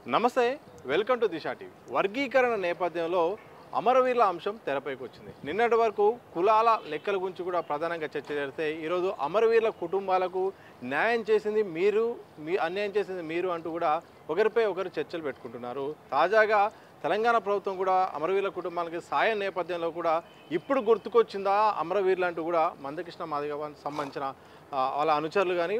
నమస్తే, welcome to Disha TV. వర్గీకరణ నేపథ్యంలో అమరవీరుల అంశం తెరపైకి వచ్చింది. నిన్నటి వరకు కులాల లెక్కల గురించి కూడా ప్రధానంగా చర్చ జరిగితే ఈరోజు అమరవీరుల కుటుంబాలకు న్యాయం చేసింది మీరు, అన్యాయం చేసింది మీరు అంటూ కూడా ఒకరిపై ఒకరు చర్చలు పెట్టుకుంటున్నారు. తాజాగా తెలంగాణ ప్రభుత్వం కూడా అమరవీరుల కుటుంబాలకి సాయం నేపథ్యంలో కూడా ఇప్పుడు గుర్తుకొచ్చిందా అమరవీరులు అంటూ కూడా మందకృష్ణ మాదిగ సంబంధించిన వాళ్ళ అనుచరులు కానీ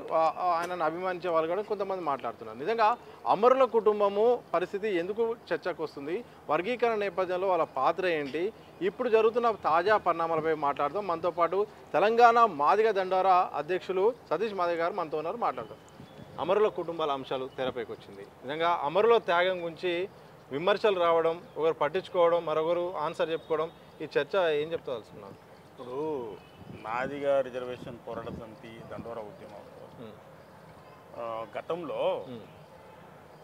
ఆయనను అభిమానించే వాళ్ళు కూడా కొంతమంది మాట్లాడుతున్నారు. నిజంగా అమరుల కుటుంబము పరిస్థితి ఎందుకు చర్చకు వస్తుంది, వర్గీకరణ నేపథ్యంలో వాళ్ళ పాత్ర ఏంటి, ఇప్పుడు జరుగుతున్న తాజా పరిణామాలపై మాట్లాడదాం. మనతో పాటు తెలంగాణ మాదిగ దండోరా అధ్యక్షులు సతీష్ మాదిగ గారు మనతో ఉన్నారు, మాట్లాడదాం. అమరుల కుటుంబాల అంశాలు తెరపైకి వచ్చింది. నిజంగా అమరుల త్యాగం గురించి విమర్శలు రావడం, ఒకరు పట్టించుకోవడం, మరొకరు ఆన్సర్ చెప్పుకోవడం, ఈ చర్చ ఏం చెప్తాల్సుకున్నాను. ఇప్పుడు మాదిగ రిజర్వేషన్ పోరాట సమితి దండోరా ఉద్యమంలో గతంలో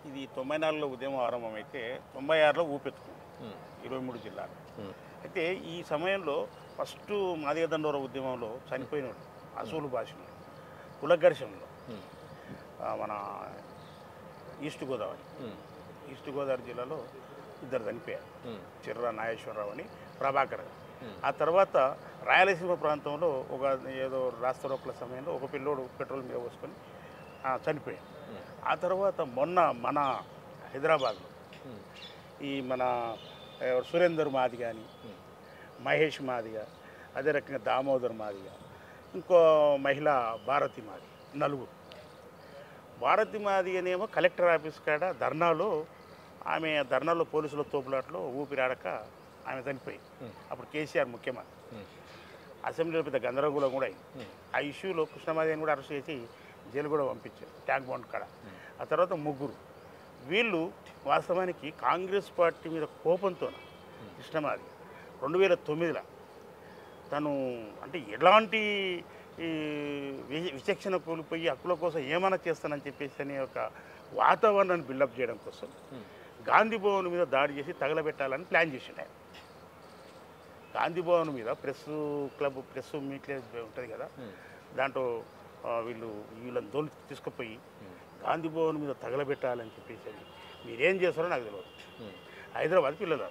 ఇది 94లో ఉద్యమం ఆరంభమైతే 96లో ఊపెత్తుకుంది 23 జిల్లాలు. అయితే ఈ సమయంలో ఫస్ట్ మాదిగ దండోరా ఉద్యమంలో చనిపోయిన అసూలు భాషలో కులఘర్షణలో మన ఈస్ట్ గోదావరి జిల్లాలో ఇద్దరు చనిపోయారు. చిర్ర నాగేశ్వరరావు అని, ప్రభాకర్. ఆ తర్వాత రాయలసీమ ప్రాంతంలో ఒక ఏదో రాష్ట్ర రోకల సమయంలో ఒక పిల్లోడు పెట్రోల్ మీద పోసుకొని చనిపోయాడు. ఆ తర్వాత మొన్న మన హైదరాబాద్లో ఈ మన సురేందర్ మాదిగ అని, మహేష్ మాదిగ, అదే రకంగా దామోదర్ మాదిగ, ఇంకో మహిళ భారతి మాదిగ, నలుగురు. భారతి మాదిగనేమో కలెక్టర్ ఆఫీస్ కాడ ఆమె ధర్నాలో పోలీసుల తోపులాట్లో ఊపిరాడక ఆమె చనిపోయింది. అప్పుడు కేసీఆర్ ముఖ్యమంత్రి. అసెంబ్లీలో పెద్ద గందరగోళం కూడా అయింది. ఆ ఇష్యూలో కృష్ణమాదిని కూడా అరెస్ట్ చేసి జైలు కూడా పంపించారు, ట్యాంక్ బండ్ కాడ. ఆ తర్వాత ముగ్గురు. వీళ్ళు వాస్తవానికి కాంగ్రెస్ పార్టీ మీద కోపంతో కృష్ణమాది 2009లో తను అంటే ఎలాంటి విచక్షణ కోల్పోయి హక్కుల కోసం ఏమైనా చేస్తానని చెప్పేసి అనే ఒక వాతావరణాన్ని బిల్డప్ చేయడం కోసం గాంధీ భవన్ మీద దాడి చేసి తగలబెట్టాలని ప్లాన్ చేసిండు ఆయన. గాంధీ భవన్ మీద ప్రెస్ మీట్లే ఉంటుంది కదా, దాంట్లో వీళ్ళని తీసుకుపోయి గాంధీ భవన్ మీద తగలబెట్టాలని చెప్పేసి మీరేం చేస్తారో నాకు తెలియదు. హైదరాబాద్ పిల్లలు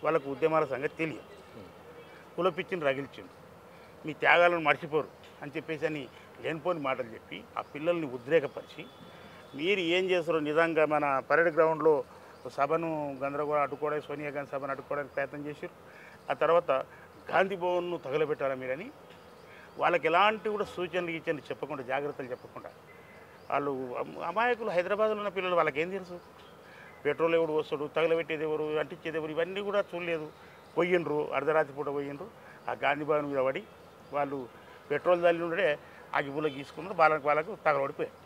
వాళ్ళకు ఉద్యమాల సంగతి తెలియదు, కులపిచ్చిని రగిల్చిండు, మీ త్యాగాలను మర్చిపోరు అని చెప్పేసి అని లేనిపోని మాటలు చెప్పి ఆ పిల్లల్ని ఉద్రేకపరిచి మీరు ఏం చేస్తారో నిజంగా మన పరేడ్ గ్రౌండ్లో సభను గందరగోళం అడ్డుకోవడానికి, సోనియా గాంధీ సభను అడ్డుకోవడానికి ప్రయత్నం చేశారు. ఆ తర్వాత గాంధీ భవన్ను తగలబెట్టారా మీరని వాళ్ళకి ఎలాంటి కూడా సూచనలు చెప్పకుండా, జాగ్రత్తలు చెప్పకుండా వాళ్ళు అమాయకులు హైదరాబాద్లో ఉన్న పిల్లలు వాళ్ళకేం తెలుసు, పెట్రోల్ ఎవడు వస్తాడు, తగలబెట్టేది ఎవరు, అంటించేది ఎవరు, ఇవన్నీ కూడా చూడలేదు. పోయిండ్రు, అర్ధరాత్రి పూట పోయిండ్రు. ఆ గాంధీ భవన్ మీద పడి వాళ్ళు పెట్రోల్ తల్లి ఉండే ఆగిపూల గీసుకున్నారు, వాళ్ళకు తగలబడిపోయారు.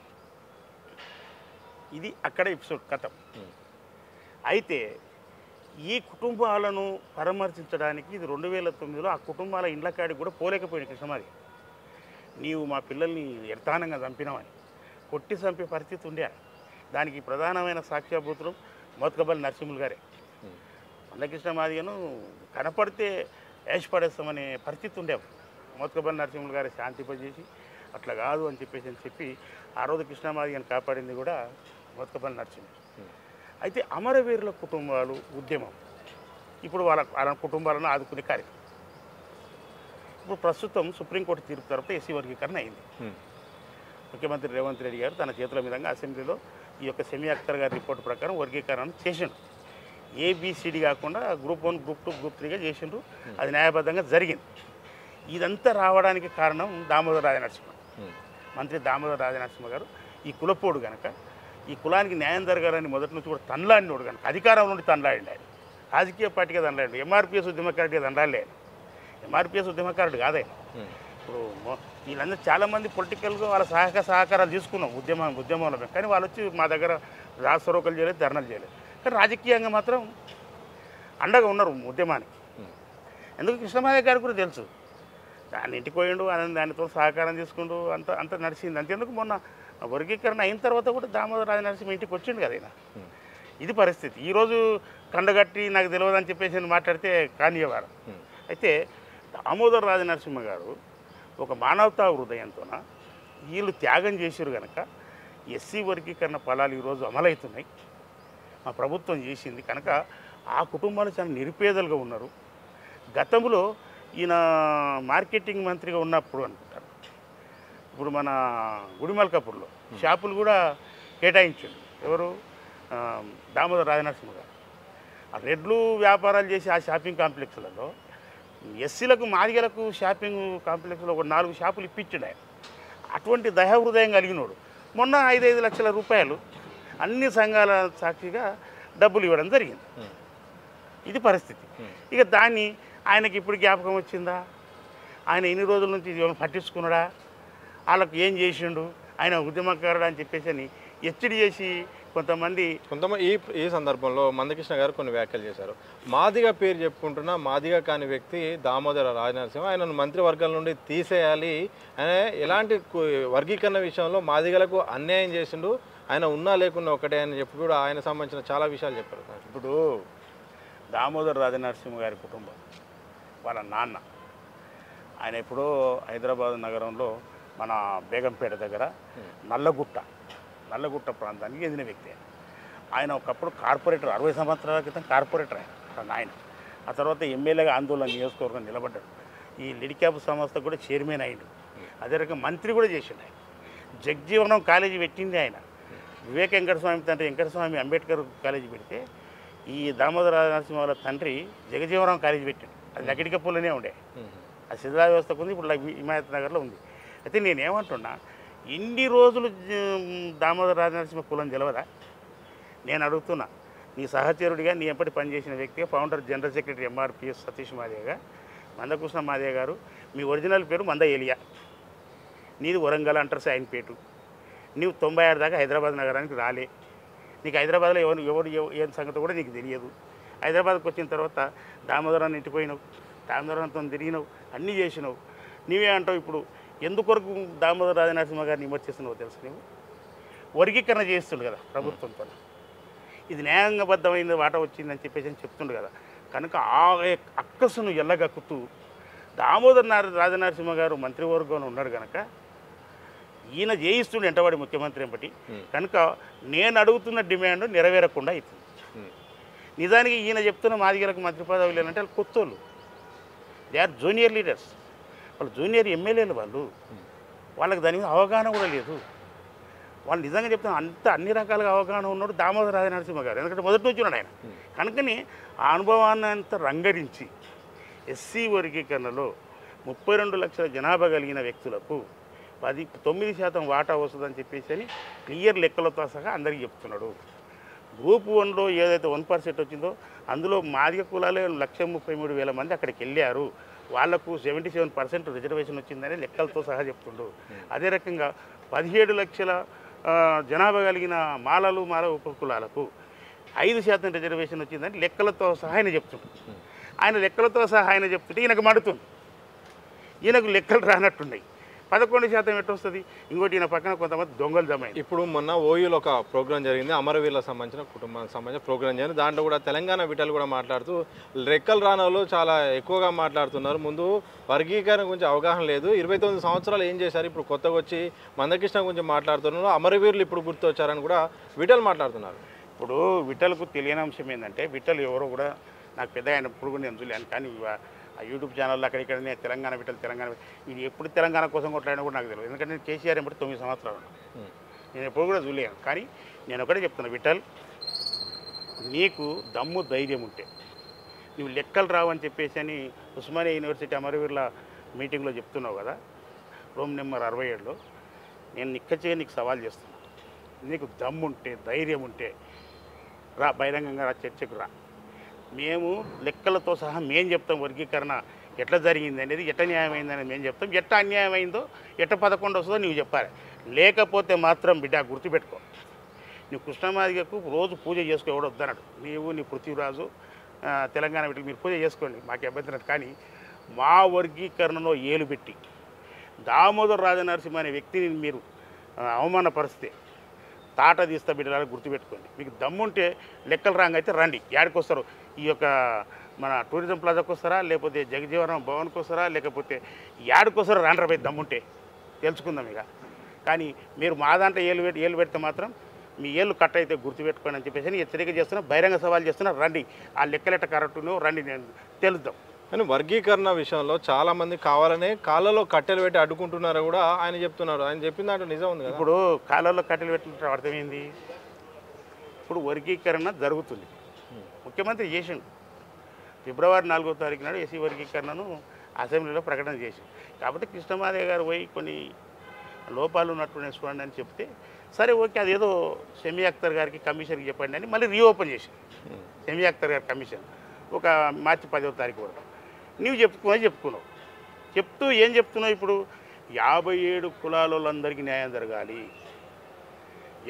ఇది అక్కడ ఎపిసోడ్ కథం. అయితే ఈ కుటుంబాలను పరామర్శించడానికి ఇది 2009లో ఆ కుటుంబాల ఇండ్ల కాడికి కూడా పోలేకపోయింది కృష్ణమాది. నీవు మా పిల్లల్ని ఎర్తానంగా చంపినామని కొట్టి చంపే పరిస్థితి ఉండే. దానికి ప్రధానమైన సాక్ష్యాభూతులు మోత్కబల్లి నరసింహులు గారే. మందకృష్ణమాదిగను కనపడితే ఏషపడేస్తామనే పరిస్థితి ఉండేవి. మోత్కబల్లి నరసింహులు గారే శాంతింపజేసి అట్లా కాదు అని చెప్పి ఆ రోజు కృష్ణమాదిగను కాపాడింది కూడా మోత్కబల్లి నరసింహులు. అయితే అమరవీరుల కుటుంబాలు ఉద్యమం ఇప్పుడు వాళ్ళ కుటుంబాలను ఆదుకునే కార్యక్రమం. ఇప్పుడు ప్రస్తుతం సుప్రీంకోర్టు తీర్పు తర్వాత ఎస్సీ వర్గీకరణ అయింది. ముఖ్యమంత్రి రేవంత్ రెడ్డి గారు తన చేతుల మీదుగా అసెంబ్లీలో ఈ యొక్క సెమీ అఖ్తర్ గారి రిపోర్టు ప్రకారం వర్గీకరణ చేసిండు. ఏబిసిడి కాకుండా గ్రూప్ 1, గ్రూప్ 2, గ్రూప్ 3గా చేసిండ్రు. అది న్యాయబద్ధంగా జరిగింది. ఇదంతా రావడానికి కారణం దామోదర రాజనరసింహ, మంత్రి దామోదర రాజనరసింహ గారు. ఈ కులపోడు కనుక ఈ కులానికి న్యాయం జరగాలని మొదటి నుంచి కూడా తనలాడినోడు కనుక అధికారం నుండి తనలాడిండి. ఆయన రాజకీయ పార్టీగా తనలాడి, ఎంఆర్పిఎస్ ఉద్యమకారుడిగా తనలాడలే. ఎంఆర్పిఎస్ ఉద్యమకారుడు కాదే. ఇప్పుడు వీళ్ళందరూ చాలామంది పొలిటికల్గా వాళ్ళ సహకారాలు తీసుకున్నాం ఉద్యమంలో, కానీ వాళ్ళు వచ్చి మా దగ్గర రాష్ట్రోకలు చేయలేదు, ధర్నాలు చేయలేదు. కానీ రాజకీయంగా మాత్రం అండగా ఉన్నారు ఉద్యమానికి. ఎందుకు కృష్ణమాదిగ గారికి కూడా తెలుసు, దాన్ని ఇంటికి పోయిండు, దానితో సహకారం తీసుకుంటూ అంత నడిచింది. అంతేందుకు మొన్న వర్గీకరణ అయిన తర్వాత కూడా దామోదర రాజనరసింహ ఇంటికి వచ్చిండు కదా ఆయన. ఇది పరిస్థితి. ఈరోజు కండగట్టి నాకు తెలియదు అని చెప్పేసి మాట్లాడితే కానియవారు. అయితే దామోదర రాజనరసింహ గారు ఒక మానవతా హృదయంతో వీళ్ళు త్యాగం చేశారు కనుక ఎస్సీ వర్గీకరణ ఫలాలు ఈరోజు అమలవుతున్నాయి. మా ప్రభుత్వం చేసింది కనుక ఆ కుటుంబాలు చాలా నిరుపేదలుగా ఉన్నారు. గతంలో ఈయన మార్కెటింగ్ మంత్రిగా ఉన్నప్పుడు అనుకుంటారు, ఇప్పుడు మన గుడిమల్కాపూర్లో షాపులు కూడా కేటాయించండి. ఎవరు? దామోదర్ రాజనరసింహ గారు. ఆ రెడ్లు వ్యాపారాలు చేసి ఆ షాపింగ్ కాంప్లెక్స్లలో ఎస్సీలకు మాదిగలకు షాపింగ్ కాంప్లెక్స్లో ఒక 4 షాపులు ఇప్పించాడు ఆయన. అటువంటి దయాహృదయం కలిగినోడు మొన్న 5 లక్షల రూపాయలు అన్ని సంఘాల సాక్షిగా డబ్బులు ఇవ్వడం జరిగింది. ఇది పరిస్థితి. ఇక దాన్ని ఆయనకి ఇప్పుడు జ్ఞాపకం వచ్చిందా? ఆయన ఎన్ని రోజుల నుంచి పట్టించుకున్నాడా? వాళ్ళకు ఏం చేసిండు? ఆయన ఉద్యమకారుడు అని చెప్పేసి అని ఎచ్చడి చేసి కొంతమంది ఈ సందర్భంలో మందకృష్ణ గారు కొన్ని వ్యాఖ్యలు చేశారు. మాదిగా పేరు చెప్పుకుంటున్న మాదిగా కాని వ్యక్తి దామోదర రాజనరసింహ, ఆయనను మంత్రివర్గాల నుండి తీసేయాలి, ఆయన ఎలాంటి వర్గీకరణ విషయంలో మాదిగలకు అన్యాయం చేసిండు, ఆయన ఉన్నా లేకున్నా ఒకటే అని చెప్పి కూడా ఆయన సంబంధించిన చాలా విషయాలు చెప్పారు. ఇప్పుడు దామోదర్ రాజనరసింహ గారి కుటుంబం వాళ్ళ నాన్న ఆయన ఎప్పుడో హైదరాబాద్ నగరంలో మన బేగంపేట దగ్గర నల్లగుట్ట ప్రాంతానికి చెందిన వ్యక్తి. ఆయన ఒకప్పుడు కార్పొరేటర్, 60 సంవత్సరాల క్రితం కార్పొరేటర్ ఆయన. ఆ తర్వాత ఎమ్మెల్యేగా ఆందోళన నియోజకవర్గం నిలబడ్డాడు. ఈ లిడిక్యాప్ సంస్థ కూడా చైర్మన్ అయ్యాడు. అదే రకంగా మంత్రి కూడా చేసిండు ఆయన. జగజీవనం కాలేజీ పెట్టింది ఆయన. వివేక వెంకటస్వామి తండ్రి వెంకటస్వామి అంబేద్కర్ కాలేజీ పెడితే ఈ దామోదర నరసింహ వాళ్ళ తండ్రి జగజీవనం కాలేజీ పెట్టాడు. అది లకిడికప్పుల్లోనే ఉండే. అది శిథిలా వ్యవస్థకు ఉంది, ఇప్పుడు హిమాయత్ నగర్లో ఉంది. అయితే నేనేమంటున్నా, ఇన్ని రోజులు దామోదర రాజనరసింహ కులం తెలవదా? నేను అడుగుతున్నా. నీ సహచరుడిగా నీ ఎంపటి పనిచేసిన వ్యక్తిగా founder general secretary MRPS Satish మాదేగా, Mandakrishna మాదే గారు, మీ ఒరిజినల్ పేరు మంద ఏలియా, నీది వరంగల్ అంటారు సాయిన్పేటు. నీవు 96 దాకా హైదరాబాద్ నగరానికి రాలే. నీకు హైదరాబాద్లో ఎవరు ఏం సంగతి కూడా నీకు తెలియదు. హైదరాబాద్కి వచ్చిన తర్వాత దామోదరాన్ని ఇంటిపోయినావు, దామోదరంతో తిరిగినావు, అన్నీ చేసినావు. నీవే అంటావు ఇప్పుడు ఎందుకొరకు దామోదర రాజనరసింహ గారిని విమర్శిస్తున్నావు తెలుసు? నువ్వు వర్గీకరణ చేస్తుండు కదా ప్రభుత్వంతో, ఇది న్యాయంగబద్ధమైన వాట వచ్చిందని చెప్పేసి చెప్తుండు కదా. కనుక ఆ అక్కసును ఎల్లగక్కుతూ దామోదర రాజనరసింహ గారు మంత్రివర్గంలో ఉన్నాడు కనుక ఈయన చేయిస్తుండే ఎంటవాడి ముఖ్యమంత్రి ఎంపటి. కనుక నేను అడుగుతున్న డిమాండ్ నెరవేరకుండా అవుతుంది. నిజానికి ఈయన చెప్తున్న మాదిగలకు మంత్రి పదవి లేనంటే వాళ్ళు కొత్తోళ్ళు, దే ఆర్ జూనియర్ లీడర్స్, వాళ్ళు జూనియర్ ఎమ్మెల్యేలు, వాళ్ళకి దాని మీద అవగాహన కూడా లేదు. వాళ్ళు నిజంగా చెప్తున్నా అన్ని రకాలుగా అవగాహన ఉన్నాడు దామోదర రాజనరసింహ గారు, ఎందుకంటే మొదటి నుంచి ఉన్నాడు ఆయన. కనుకని ఆ అనుభవాన్ని అంతా రంగరించి ఎస్సీ వర్గీకరణలో 32 లక్షల జనాభా కలిగిన వ్యక్తులకు 9% వాటా వస్తుందని చెప్పేసి అని క్లియర్ లెక్కలతో సహా అందరికీ చెప్తున్నాడు. గ్రూప్ 1లో ఏదైతే 1% వచ్చిందో అందులో మాదిగ కులాలే 1,33,000 మంది అక్కడికి వెళ్ళారు. వాళ్లకు 77% రిజర్వేషన్ వచ్చిందని లెక్కలతో సహా చెప్తుండు. అదే రకంగా 17 లక్షల జనాభా కలిగిన మాల ఉపకులాలకు 5% రిజర్వేషన్ వచ్చిందని లెక్కలతో సహా ఆయన చెప్తుండు. ఆయన లెక్కలతో సహా ఆయన చెప్తుంటే ఈయనకు మడుతుంది. ఈయనకు లెక్కలు రానట్టున్నాయి. 11% ఎట్టు వస్తుంది? ఇంకోటి ఈయన పక్కన కొంతమంది దొంగలు జమ. ఇప్పుడు మొన్న ఓయూలో ఒక ప్రోగ్రాం జరిగింది, అమరవీరులకు సంబంధించిన కుటుంబానికి సంబంధించిన ప్రోగ్రాం జరిగింది. దాంట్లో కూడా తెలంగాణ విటలు కూడా మాట్లాడుతూ రెక్కలు రానోళ్ళు చాలా ఎక్కువగా మాట్లాడుతున్నారు. ముందు వర్గీకరణ గురించి అవగాహన లేదు, 29 సంవత్సరాలు ఏం చేశారు, ఇప్పుడు కొత్తగా వచ్చి మందకృష్ణ గురించి మాట్లాడుతున్నారు, అమరవీరులు ఇప్పుడు గుర్తొచ్చారని కూడా విటలు మాట్లాడుతున్నారు. ఇప్పుడు విటలకు తెలియని అంశం ఏంటంటే, విటలు ఎవరో కూడా నాకు పెద్దగా ఆయన ఇప్పుడు కూడా నేను చూలేను. కానీ ఆ యూట్యూబ్ ఛానల్లో అక్కడిక్కడనే తెలంగాణ ఇది ఎప్పుడు తెలంగాణ కోసం కొట్లాడినా కూడా నాకు తెలియదు. ఎందుకంటే నేను కేసీఆర్ ఎంపటి 9 సంవత్సరాలు నేను ఎప్పుడు కూడా చూలేను. కానీ నేను ఒకటే చెప్తున్నా, విఠల్ నీకు దమ్ము ధైర్యం ఉంటే నువ్వు లెక్కలు రావని చెప్పేసి అని ఉస్మానియా యూనివర్సిటీ అమరవీరుల మీటింగ్లో చెప్తున్నావు కదా, రూమ్ నెంబర్ 67లో. నేను నిక్కచ్చిగా నీకు సవాల్ చేస్తున్నాను. నీకు దమ్ముంటే ధైర్యం ఉంటే రా, బహిరంగంగా రా, చర్చకు రా. మేము లెక్కలతో సహా మేము చెప్తాం వర్గీకరణ ఎట్లా జరిగింది అనేది, ఎట్లా న్యాయమైంది అనేది మేము చెప్తాం. ఎట్లా అన్యాయమైందో, ఎట్లా 11 వస్తుందో నువ్వు చెప్పాలి. లేకపోతే మాత్రం బిడ్డ గుర్తుపెట్టుకో, నువ్వు కృష్ణమాదిగకు రోజు పూజ చేసుకో, ఎవడో వద్దన్నాడు. నీవు నీ పృథ్వీరాజు తెలంగాణ వీటికి మీరు పూజ చేసుకోండి, మాకు అభ్యంతరం. కానీ మా వర్గీకరణలో ఏలు పెట్టి దామోదర రాజనరసింహ అనే వ్యక్తిని మీరు అవమానపరిస్తే తాట తీస్తా బిడ్డలాగా గుర్తుపెట్టుకోండి. మీకు దమ్ముంటే లెక్కలు రాంగ్ అయితే రండి. యాడికి వస్తారు? ఈ యొక్క మన టూరిజం ప్లాజాకి వస్తారా, లేకపోతే జగజీవనం భవన్కి వస్తారా, లేకపోతే యాడికి వస్తారో రాండ్రపై దమ్ముంటే తెలుసుకుందాం ఇక. కానీ మీరు మా దాంట్లో ఏలు పెడితే మాత్రం మీ ఏళ్ళు కట్ అయితే గుర్తుపెట్టుకోండి అని చెప్పేసి హెచ్చరిక చేస్తున్నా, బహిరంగ సవాల్ చేస్తున్నా. రండి, ఆ లెక్కలెట్ట కరెక్టునో రండి, నేను తెలుద్దాం. కానీ వర్గీకరణ విషయంలో చాలా మంది కావాలనే కాళ్ళలో కట్టెలు పెట్టి అడ్డుకుంటున్నారో కూడా ఆయన చెప్తున్నారు. ఆయన చెప్పిన దాంట్లో నిజం ఉంది కదా. ఇప్పుడు కాలాల్లో కట్టెలు పెట్టిన అర్థమైంది. ఇప్పుడు వర్గీకరణ జరుగుతుంది, ముఖ్యమంత్రి చేసిండు. ఫిబ్రవరి 4వ తారీఖు నాడు ఎస్సీ వర్గీకరణను అసెంబ్లీలో ప్రకటన చేసింది. కాబట్టి కృష్ణమాదేవి గారు పోయి కొన్ని లోపాలు ఉన్నట్టు చూడండి అని చెప్తే, సరే ఓకే, అదేదో షమీ అఖ్తర్ గారికి కమిషన్కి చెప్పండి అని మళ్ళీ రీఓపెన్ చేసింది. షమీ అఖ్తర్ గారి కమిషన్ ఒక మార్చి 10వ తారీఖు వరకు నీవు చెప్పుకున్నావు. చెప్తూ ఏం చెప్తున్నావు ఇప్పుడు? 57 కులాలందరికీ న్యాయం జరగాలి,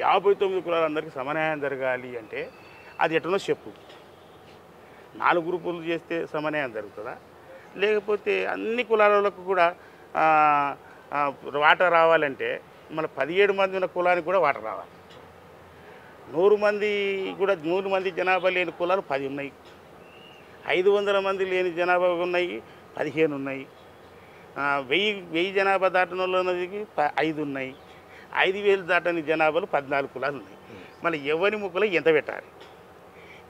59 కులాలందరికీ సమన్యాయం జరగాలి అంటే అది ఎట్లనో చెప్పు. 4 గ్రూపులు చేస్తే సమన్యాయం జరుగుతుందా? లేకపోతే అన్ని కులాలకు కూడా వాటా రావాలంటే మన 17 మంది ఉన్న కులానికి కూడా వాటా రావాలి. 100 మంది జనాభా లేని కులాలు 10 ఉన్నాయి, 500 మంది లేని జనాభా ఉన్నాయి 15 ఉన్నాయి, 1000 జనాభా దాటిన వాళ్ళకి 5 ఉన్నాయి, 5000 దాటని జనాభాలు 14 కులాలు ఉన్నాయి. మళ్ళీ ఎవరి ముక్కలు ఎంత పెట్టాలి?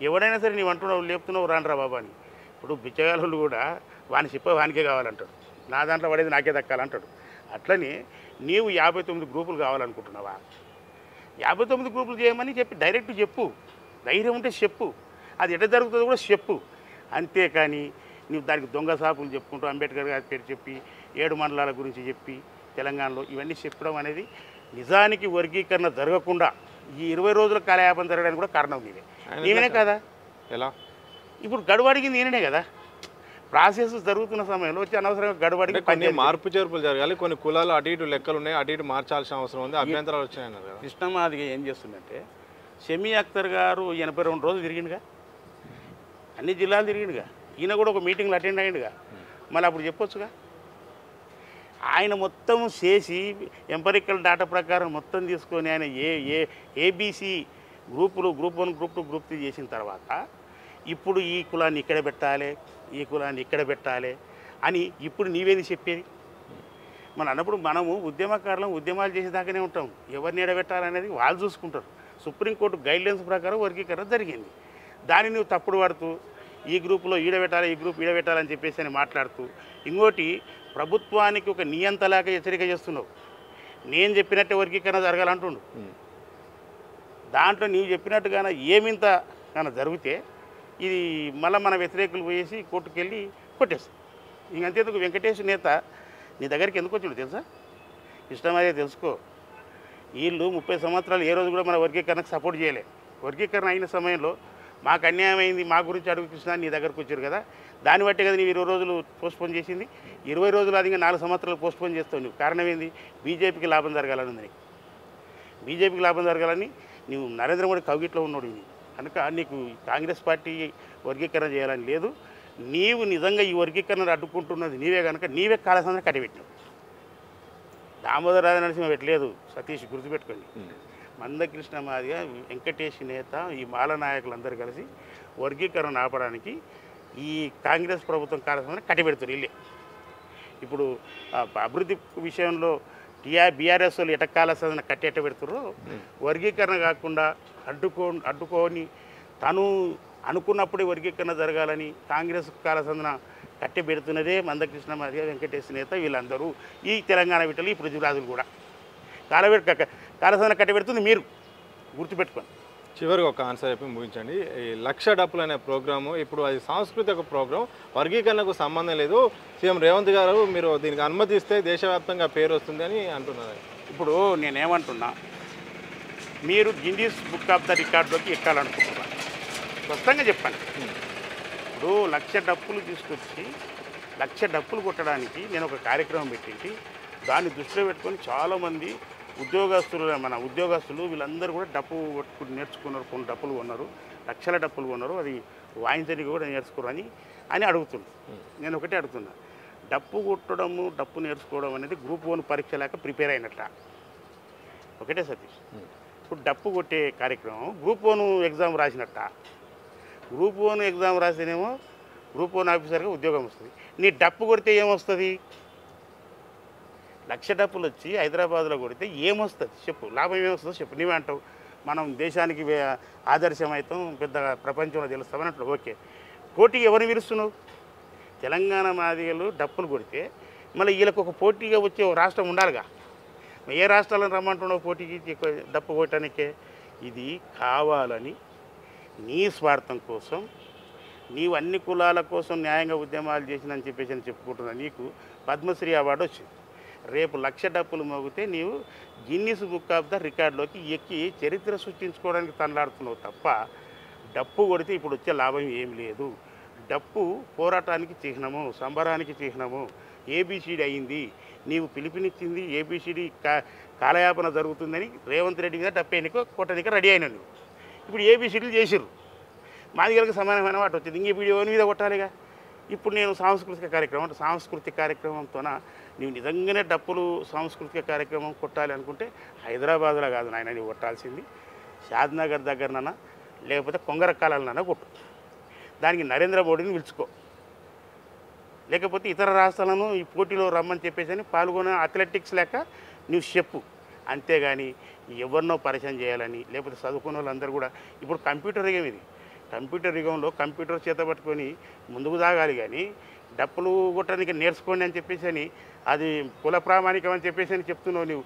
ఎవడైనా సరే నీవు అంటున్నావు, లేపుతున్నావు, రాండ్రా బాబా అని. ఇప్పుడు బిచ్చగాళ్ళు కూడా వాని చెప్ప వానికే కావాలంటాడు, నా దాంట్లో పడేది నాకే దక్కాలంటాడు. అట్లనే నీవు 59 గ్రూపులు కావాలనుకుంటున్నావా? 59 గ్రూపులు చేయమని చెప్పి డైరెక్ట్ చెప్పు, ధైర్యం ఉంటే చెప్పు, అది ఎట్లా జరుగుతుందో కూడా చెప్పు. అంతేకాని నీవు దానికి దొంగ సాకులు చెప్పుకుంటూ అంబేద్కర్ గారి పేరు చెప్పి 7 మండలాల గురించి చెప్పి తెలంగాణలో ఇవన్నీ చెప్పడం అనేది నిజానికి వర్గీకరణ జరగకుండా ఈ 20 రోజుల కాలయాపన జరగడానికి కూడా కారణం నేనే కదా. ఎలా? ఇప్పుడు గడువు అడిగింది నేనే కదా. ప్రాసెస్ జరుగుతున్న సమయంలో వచ్చి అనవసరంగా గడువు అడిగి కొన్ని మార్పు చేర్పులు జరగాలి, కొన్ని కులాలు అటు ఇటు లెక్కలు ఉన్నాయి, అటు ఇటు మార్చాల్సిన అవసరం ఉంది, అభ్యంతరాలు వచ్చినాయన్నారు కదా. కృష్ణమాదిగ ఏం చేస్తుందంటే, షమీ అఖ్తర్ గారు 82 రోజులు తిరిగిండుగా, అన్ని జిల్లాలు తిరిగిండుగా, ఈయన కూడా ఒక మీటింగ్లో అటెండ్ అయ్యిండుగా. మళ్ళీ అప్పుడు చెప్పొచ్చుగా. ఆయన మొత్తం చేసి ఎంపరికల్ డాటా ప్రకారం మొత్తం తీసుకొని ఆయన ఏబీసీ గ్రూపులు గ్రూప్ 1 గ్రూప్ 2 గ్రూప్ 3 చేసిన తర్వాత ఇప్పుడు ఈ కులాన్ని ఇక్కడ పెట్టాలి, ఈ కులాన్ని ఇక్కడ పెట్టాలి అని ఇప్పుడు నీవేది చెప్పేది? అన్నప్పుడు మనము ఉద్యమకారులం, ఉద్యమాలు చేసేదాకానే ఉంటాం. ఎవరిని ఎడబెట్టాలనేది వాళ్ళు చూసుకుంటారు. సుప్రీంకోర్టు గైడ్లైన్స్ ప్రకారం వర్గీకరణ జరిగింది. దాన్ని నువ్వు తప్పుడు పడుతూ ఈ గ్రూపులో ఈడబెట్టాలి, ఈ గ్రూప్ ఈడబెట్టాలని చెప్పేసి అని మాట్లాడుతూ, ఇంకోటి ప్రభుత్వానికి ఒక నియంతలాక హెచ్చరిక చేస్తున్నావు. నేను చెప్పినట్టే వర్గీకరణ జరగాలంటుండు. దాంట్లో నీవు చెప్పినట్టుగానే ఏమింత కానీ జరిగితే ఇది మళ్ళీ మన వ్యతిరేకులు పోయేసి కోర్టుకు వెళ్ళి కొట్టేస్తాం. ఇంకంతేందుకు వెంకటేష్ నేత నీ దగ్గరికి ఎందుకు వచ్చిండు తెలుసా? ఇష్టమైతే తెలుసుకో. వీళ్ళు 30 సంవత్సరాలు ఏ రోజు కూడా మన వర్గీకరణకు సపోర్ట్ చేయలే. వర్గీకరణ అయిన సమయంలో మాకు అన్యాయం అయింది, మా గురించి అడుగు కృష్ణ నీ దగ్గరకు వచ్చారు కదా, దాన్ని బట్టే కదా నీవు 20 రోజులు పోస్ట్పోన్ చేసింది. 20 రోజులు అది ఇంకా 4 సంవత్సరాలు పోస్ట్పోన్ చేస్తావు. నువ్వు కారణం ఏంది? బీజేపీకి లాభం జరగాలని ఉంది. బీజేపీకి లాభం జరగాలని నువ్వు నరేంద్ర మోడీ కవిగిట్లో ఉన్నాడు కనుక నీకు కాంగ్రెస్ పార్టీ వర్గీకరణ చేయాలని లేదు. నీవు నిజంగా ఈ వర్గీకరణ అడ్డుకుంటున్నది నీవే కనుక నీవే కాళేశ్వరం కట్టిపెట్టినావు. దామోదర రాజనరసింహ పెట్టలేదు, సతీష్ గుర్తుపెట్టుకోండి. మందకృష్ణ మాదిగ, వెంకటేష్ నేత, ఈ మాల నాయకులందరూ కలిసి వర్గీకరణ ఆపడానికి ఈ కాంగ్రెస్ ప్రభుత్వం కాళేశ్వరం కట్టిపెడుతుంది ఇల్లే. ఇప్పుడు అభివృద్ధి విషయంలో బీఆర్ఎస్ వాళ్ళు ఎటకాల సాధన కట్టేట పెడుతుర్రో, వర్గీకరణ కాకుండా అడ్డుకొని తను అనుకున్నప్పుడే వర్గీకరణ జరగాలని కాంగ్రెస్ కాలసందన కట్టె పెడుతున్నదే మందకృష్ణ మాదిగ, వెంకటేష్ నేత, వీళ్ళందరూ ఈ తెలంగాణ విట్టలు, ఈ పృథ్వీరాజులు కూడా కాలసందన కట్టె పెడుతుంది. మీరు గుర్తుపెట్టుకోండి. చివరికి ఒక ఆన్సర్ చెప్పి ముగించండి. ఈ 1,00,000 డప్పులు అనే ప్రోగ్రాము ఇప్పుడు అది సాంస్కృతిక ప్రోగ్రాం, వర్గీకరణకు సంబంధం లేదు. సీఎం రేవంత్ గారు మీరు దీనికి అనుమతిస్తే దేశవ్యాప్తంగా పేరు వస్తుంది అని అంటున్నారు. ఇప్పుడు నేనేమంటున్నా, మీరు గిన్నీస్ బుక్ ఆఫ్ ద రికార్డులోకి ఎక్కాలనుకుంటున్నాను. స్పష్టంగా చెప్పండి. ఇప్పుడు 1,00,000 డప్పులు తీసుకొచ్చి 1,00,000 డప్పులు కొట్టడానికి నేను ఒక కార్యక్రమం పెట్టించి దాన్ని దృష్టిలో పెట్టుకొని చాలామంది మన ఉద్యోగస్తులు వీళ్ళందరూ కూడా డప్పు కొట్టుకుని నేర్చుకున్నారు. కొన్ని డప్పులు కొన్నారు, 1,00,000 డప్పులు కొన్నారు, అది వాయించడానికి కూడా నేర్చుకోరని అడుగుతున్నారు. నేను ఒకటే అడుగుతున్నా, డప్పు కొట్టడము, డప్పు నేర్చుకోవడం అనేది గ్రూప్ 1 పరీక్ష లేక ప్రిపేర్ అయినట్ట? ఒకటే సతీష్. ఇప్పుడు డప్పు కొట్టే కార్యక్రమం గ్రూప్ 1 ఎగ్జామ్ రాసినట్ట? గ్రూప్ 1 ఎగ్జామ్ రాస్తేనేమో గ్రూప్ 1 ఆఫీసర్గా ఉద్యోగం వస్తుంది. నీ డప్పు కొడితే ఏమొస్తుంది? 1,00,000 డప్పులు వచ్చి హైదరాబాద్లో కొడితే ఏమొస్తుంది చెప్పు? లాభం ఏమొస్తుందో చెప్పు. నీవే అంటావు మనం దేశానికి ఆదర్శం అవుతాం, పెద్ద ప్రపంచంలో తెలుస్తామని అంటారు. ఓకే, పోటీ ఎవరిని పిలుస్తున్నావు? తెలంగాణ మాదిగలు డప్పులు కొడితే మళ్ళీ వీళ్ళకి ఒక పోటీగా వచ్చే ఒక రాష్ట్రం ఉండాలిగా. ఏ రాష్ట్రాలను రమ్మంటున్నావు పోటీకి డప్పు కొట్టడానికే? ఇది కావాలని నీ స్వార్థం కోసం, నీవు అన్ని కులాల కోసం న్యాయంగా ఉద్యమాలు చేసినని చెప్పేసి అని చెప్పుకుంటున్నా. నీకు పద్మశ్రీ అవార్డు వచ్చింది. రేపు 1,00,000 డప్పులు మోగితే నీవు గిన్నిస్ బుక్ ఆఫ్ ద రికార్డులోకి ఎక్కి చరిత్ర సృష్టించుకోవడానికి తనలాడుతున్నావు తప్ప డప్పు కొడితే ఇప్పుడు వచ్చే లాభం ఏం లేదు. డప్పు పోరాటానికి చిహ్నము, సంబరానికి చిహ్నము. ఏబిసిడి అయింది, నీవు పిలుపునిచ్చింది ఏబిసిడి కాలయాపన జరుగుతుందని రేవంత్ రెడ్డి మీద డప్పు ఎన్నిక కొట్టడానికి రెడీ అయినా నువ్వు. ఇప్పుడు ఏబిసిడీలు చేసిర్రు, మాదిగలకు సమానమైన వాటి వచ్చింది. ఇంక ఇప్పుడు ఎవరి మీద కొట్టాలిగా. ఇప్పుడు నేను సాంస్కృతిక కార్యక్రమంతోన నీవు నిజంగానే డప్పులు సాంస్కృతిక కార్యక్రమం కొట్టాలి అనుకుంటే హైదరాబాద్లో కాదు నాయన నీవు కొట్టాల్సింది, షాద్నగర్ దగ్గరనన్నా లేకపోతే కొంగరకాలనన్నా కొట్టు. దానికి నరేంద్ర మోడీని పిలుచుకో, లేకపోతే ఇతర రాష్ట్రాలను ఈ పోటీలో రమ్మని చెప్పేసి అని పాల్గొనే అథ్లెటిక్స్ లెక్క నువ్వు చెప్పు. అంతేగాని ఎవరినో పరిచయం చేయాలని, లేకపోతే చదువుకున్న వాళ్ళందరూ కూడా ఇప్పుడు కంప్యూటర్ యుగం ఇది. కంప్యూటర్ యుగంలో కంప్యూటర్ చేత పట్టుకొని ముందుకు సాగాలి, కానీ డప్పులు కొట్టడానికి నేర్చుకోండి అని చెప్పేసి అని అది కుల ప్రామాణికం అని చెప్పేసి అని చెప్తున్నావు నువ్వు.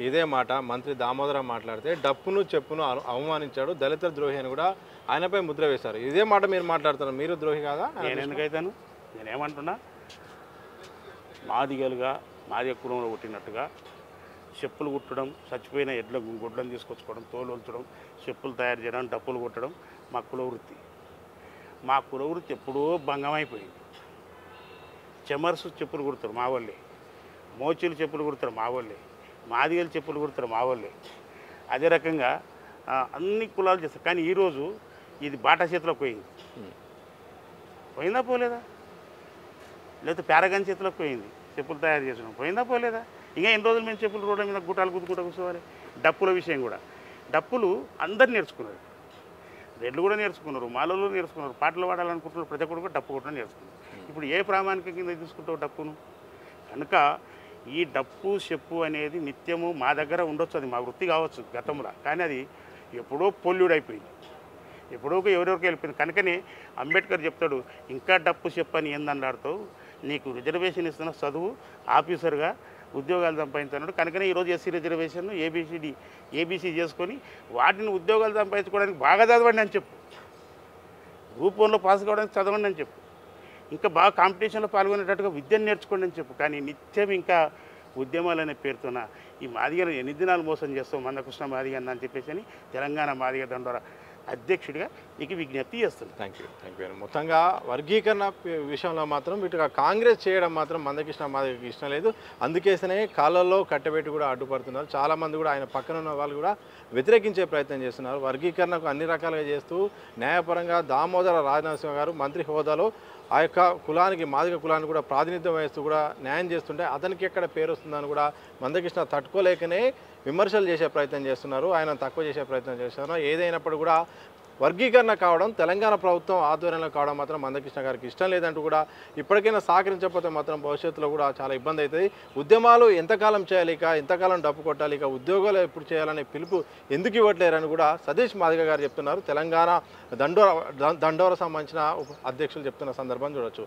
ఇదే మాట మంత్రి దామోదరం మాట్లాడితే డప్పును చెప్పును అవమానించాడు, దళిత ద్రోహి అని కూడా ఆయనపై ముద్ర వేశారు. ఇదే మాట మీరు మాట్లాడుతున్నారు, మీరు ద్రోహి కాదా? నేను ఎందుకైతాను? నేనేమంటున్నా, మాదిగలుగా మాదిగ కులంలో పుట్టినట్టుగా చెప్పులు కుట్టడం, చచ్చిపోయిన ఎడ్ల గుడ్లను తీసుకొచ్చుకోవడం, తోలు ఉంచడం, చెప్పులు తయారు చేయడం, డప్పులు కొట్టడం మా కుల వృత్తి. మా కుల వృత్తి ఎప్పుడో భంగమైపోయింది. చెమర్సు చెప్పులు కుడతారు మా వాళ్ళే, మోచీలు చెప్పులు కుడతారు మా వాళ్ళే, మాదిగలు చెప్పులు కుడతారు మా వాళ్ళే. అదే రకంగా అన్ని కులాలు చేస్తారు. కానీ ఈరోజు ఇది బాటా చేతిలోకి పోయింది. పోయిందా పోలేదా? లేకపోతే ప్యారగాన్ చేతిలోకి పోయింది, చెప్పులు తయారు చేసినాం. పోయిందా పోలేదా? ఇంకా ఎన్ని రోజులు మేము చెప్పులు రోడ్ల మీద గుట్టాలు గుద్దుకుంటూ కూర్చోవాలి. డప్పుల విషయం కూడా, డప్పులు అందరు నేర్చుకున్నారు, రెడ్లు కూడా నేర్చుకున్నారు, మాలలు నేర్చుకున్నారు, పాటలు పాడాలనుకుంటున్నారు, ప్రతి ఒక్కరు కూడా డప్పు కూడా నేర్చుకున్నారు. ఇప్పుడు ఏ ప్రామాణిక కింద తీసుకుంటావు డప్పును? కనుక ఈ డప్పు చెప్పు అనేది నిత్యము మా దగ్గర ఉండొచ్చు, అది మా వృత్తి కావచ్చు గతంలో, కానీ అది ఎప్పుడో పొల్యూడ్ అయిపోయింది, ఎప్పుడో ఎవరెవరికి వెళ్ళిపోయింది. కనుకనే అంబేద్కర్ చెప్తాడు, ఇంకా డప్పు చెప్పని ఏందన్నాడుతావు, నీకు రిజర్వేషన్ ఇస్తున్న చదువు ఆఫీసర్గా ఉద్యోగాలు సంపాదించాడు. కనుకనే ఈరోజు ఎస్సీ రిజర్వేషన్ ఏబీసీ చేసుకొని వాటిని ఉద్యోగాలు సంపాదించుకోవడానికి బాగా చదవండి అని చెప్పు, గ్రూప్ 1లో పాస్ కావడానికి చదవండి అని చెప్పు, ఇంకా బాగా కాంపిటీషన్లో పాల్గొనేటట్టుగా విద్యను నేర్చుకోండి అని చెప్పు. కానీ నిత్యం ఇంకా ఉద్యమాలు అనే పేరుతోన ఈ మాదిగను ఎన్ని దినాలు మోసం చేస్తావు మందకృష్ణ మాదిగ అని చెప్పేసి అని తెలంగాణ మాదిగ దండోర అధ్యక్షుడిగా నీకు విజ్ఞప్తి చేస్తుంది. Thank you. మొత్తంగా వర్గీకరణ విషయంలో మాత్రం వీటిగా కాంగ్రెస్ చేయడం మాత్రం మందకృష్ణ మాదిగకి ఇష్టం లేదు. అందుకేసనే కాళ్ళల్లో కట్టబెట్టి కూడా అడ్డుపడుతున్నారు. చాలామంది కూడా ఆయన పక్కన ఉన్న వాళ్ళు కూడా వ్యతిరేకించే ప్రయత్నం చేస్తున్నారు. వర్గీకరణకు అన్ని రకాలుగా చేస్తూ న్యాయపరంగా దామోదర రాజనరసింహ గారు మంత్రి హోదాలో ఆ యొక్క కులానికి, మాదిగ కులానికి కూడా ప్రాతినిధ్యం వహిస్తూ కూడా న్యాయం చేస్తుంటే అతనికి ఎక్కడ పేరు వస్తుందని కూడా మందకృష్ణ తట్టుకోలేకనే విమర్శలు చేసే ప్రయత్నం చేస్తున్నారు, ఆయన తక్కువ చేసే ప్రయత్నం చేస్తున్నారు. ఏదైనప్పుడు కూడా వర్గీకరణ కావడం, తెలంగాణ ప్రభుత్వం ఆధ్వర్యంలో కావడం మాత్రం మందకృష్ణ గారికి ఇష్టం లేదంటూ కూడా ఇప్పటికైనా సహకరించకపోతే మాత్రం భవిష్యత్తులో కూడా చాలా ఇబ్బంది అవుతుంది. ఉద్యమాలు ఎంతకాలం చేయాలి, ఎంతకాలం డప్పు కొట్టాలి, ఉద్యోగాలు ఎప్పుడు చేయాలనే పిలుపు ఎందుకు ఇవ్వట్లేరని కూడా సతీష్ మాదిగ గారు చెప్తున్నారు. తెలంగాణ దండోర సంబంధించిన అధ్యక్షులు చెప్తున్న సందర్భం చూడొచ్చు.